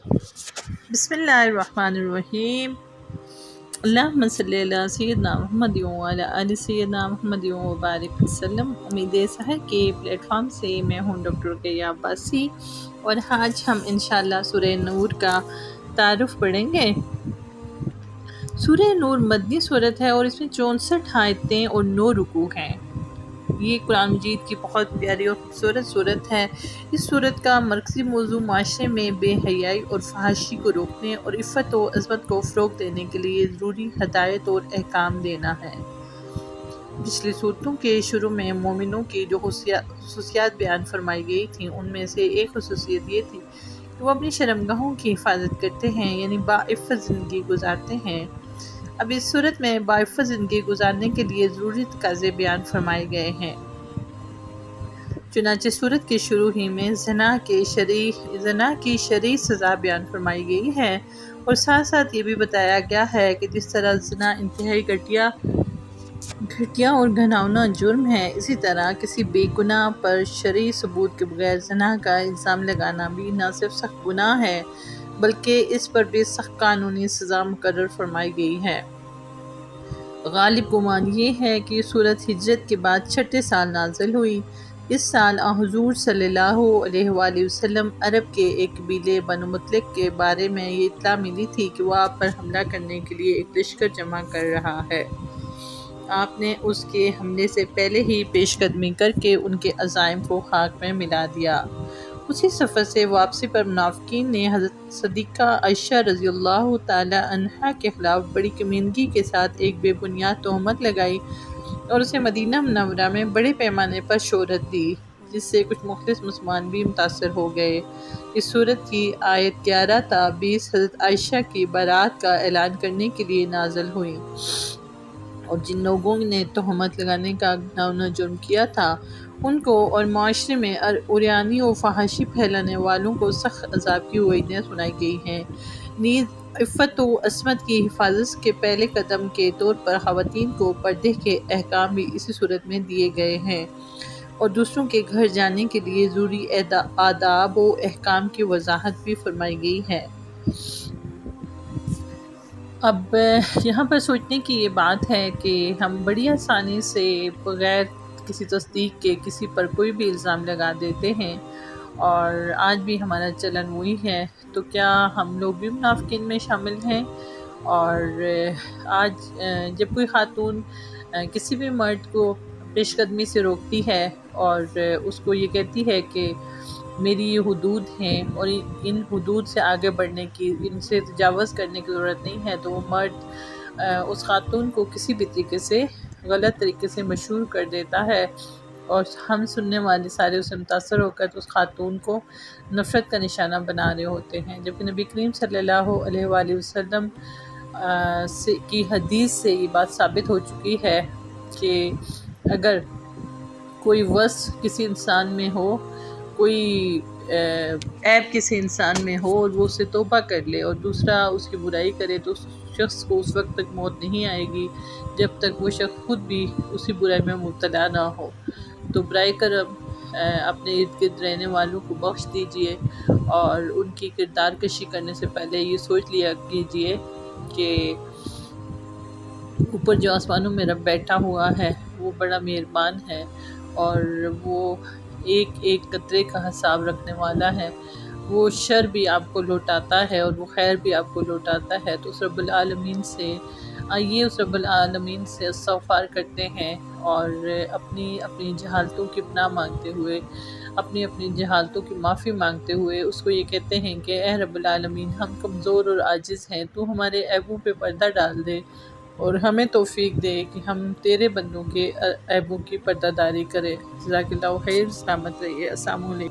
بسم اللہ الرحمن الرحیم۔ اللہم صلی علی سیدنا محمد وعلی آل سیدنا محمد وبارک وسلم۔ امید سحر کے پلیٹ فارم سے میں ہوں ڈاکٹر رقیہ عباسی، اور آج ہم انشاءاللہ سورہ نور کا تعارف پڑھیں گے۔ سورہ نور مدنی صورت ہے اور اس میں 64 آیتیں اور 9 رکوع ہیں۔ یہ قرآن مجید کی بہت پیاری اور خوبصورت صورت ہے۔ اس صورت کا مرکزی موضوع معاشرے میں بے حیائی اور فحاشی کو روکنے اور عفت و عصمت کو فروغ دینے کے لیے ضروری ہدایت اور احکام دینا ہے۔ پچھلی صورتوں کے شروع میں مومنوں کی جو خصوصیات بیان فرمائی گئی تھیں، ان میں سے ایک خصوصیت یہ تھی کہ وہ اپنی شرمگاہوں کی حفاظت کرتے ہیں، یعنی باعفت زندگی گزارتے ہیں۔ اب اس صورت میں باعفت زندگی گزارنے کے لیے ضروری تقاضے بیان فرمائے گئے ہیں۔ چنانچہ صورت کے شروع ہی میں زنا کی شرعی سزا بیان فرمائی گئی ہے، اور ساتھ ساتھ یہ بھی بتایا گیا ہے کہ جس طرح زنا انتہائی گھٹیا اور گھناؤنا جرم ہے، اسی طرح کسی بے گناہ پر شرعی ثبوت کے بغیر زنا کا الزام لگانا بھی نہ صرف سخت گناہ ہے بلکہ اس پر بھی سخت قانونی سزا مقرر فرمائی گئی ہے۔ غالب گمان یہ ہے کہ یہ صورت ہجرت کے بعد 6 سال نازل ہوئی۔ اس سال حضور صلی اللہ علیہ وآلہ وسلم عرب کے ایک قبیلے بنو مطلق کے بارے میں یہ اطلاع ملی تھی کہ وہ آپ پر حملہ کرنے کے لیے ایک لشکر جمع کر رہا ہے۔ آپ نے اس کے حملے سے پہلے ہی پیش قدمی کر کے ان کے عزائم کو خاک میں ملا دیا۔ اسی سفر سے واپسی پر منافقین نے حضرت صدیقہ عائشہ رضی اللہ تعالی عنہا کے خلاف بڑی کمینگی کے ساتھ ایک بے بنیاد تہمت لگائی اور اسے مدینہ منورہ میں بڑے پیمانے پر شہرت دی، جس سے کچھ مخلص مسلمان بھی متاثر ہو گئے۔ اس صورت کی آیت 11 تا 20 حضرت عائشہ کی برات کا اعلان کرنے کے لیے نازل ہوئی، اور جن لوگوں نے تہمت لگانے کا گھناؤنا جرم کیا تھا ان کو اور معاشرے میں عریانی و فحاشی پھیلانے والوں کو سخت عذاب کی وعیدیں سنائی گئی ہیں۔ نیز عفت و عصمت کی حفاظت کے پہلے قدم کے طور پر خواتین کو پردے کے احکام بھی اسی صورت میں دیے گئے ہیں، اور دوسروں کے گھر جانے کے لیے ضروری آداب و احکام کی وضاحت بھی فرمائی گئی ہے۔ اب یہاں پر سوچنے کی یہ بات ہے کہ ہم بڑی آسانی سے بغیر کسی تصدیق کے کسی پر کوئی بھی الزام لگا دیتے ہیں، اور آج بھی ہمارا چلن وہی ہے۔ تو کیا ہم لوگ بھی منافقین میں شامل ہیں؟ اور آج جب کوئی خاتون کسی بھی مرد کو پیش قدمی سے روکتی ہے اور اس کو یہ کہتی ہے کہ میری یہ حدود ہیں اور ان حدود سے آگے بڑھنے کی، ان سے تجاوز کرنے کی ضرورت نہیں ہے، تو وہ مرد اس خاتون کو کسی بھی طریقے سے غلط طریقے سے مشہور کر دیتا ہے، اور ہم سننے والے سارے اسے متاثر ہو کر اس خاتون کو نفرت کا نشانہ بنا رہے ہوتے ہیں، جبکہ نبی کریم صلی اللہ علیہ وآلہ وسلم کی حدیث سے یہ بات ثابت ہو چکی ہے کہ اگر کوئی وصف کسی انسان میں ہو، کوئی عیب کسی انسان میں ہو اور وہ اسے توبہ کر لے اور دوسرا اس کی برائی کرے، تو اس شخص کو اس وقت تک موت نہیں آئے گی جب تک وہ شخص خود بھی اسی برائی میں مبتلا نہ ہو۔ تو برائے کرم اپنے ارد گرد رہنے والوں کو بخش دیجئے، اور ان کی کردار کشی کرنے سے پہلے یہ سوچ لیا کیجئے کہ اوپر جو آسمانوں میں رب بیٹھا ہوا ہے وہ بڑا مہربان ہے، اور وہ ایک ایک قطرے کا حساب رکھنے والا ہے۔ وہ شر بھی آپ کو لوٹاتا ہے اور وہ خیر بھی آپ کو لوٹاتا ہے۔ تو اس رب العالمین سے آئیے، اس رب العالمین سے استغفار کرتے ہیں، اور اپنی جہالتوں کی پناہ مانگتے ہوئے، اپنی جہالتوں کی معافی مانگتے ہوئے اس کو یہ کہتے ہیں کہ اے رب العالمین، ہم کمزور اور عاجز ہیں، تو ہمارے عیبوں پہ پردہ ڈال دے اور ہمیں توفیق دے کہ ہم تیرے بندوں کے عیبوں کی پردہ داری کریں۔ جزاک اللہ خیر، سلامت رہیے، السلام علیکم۔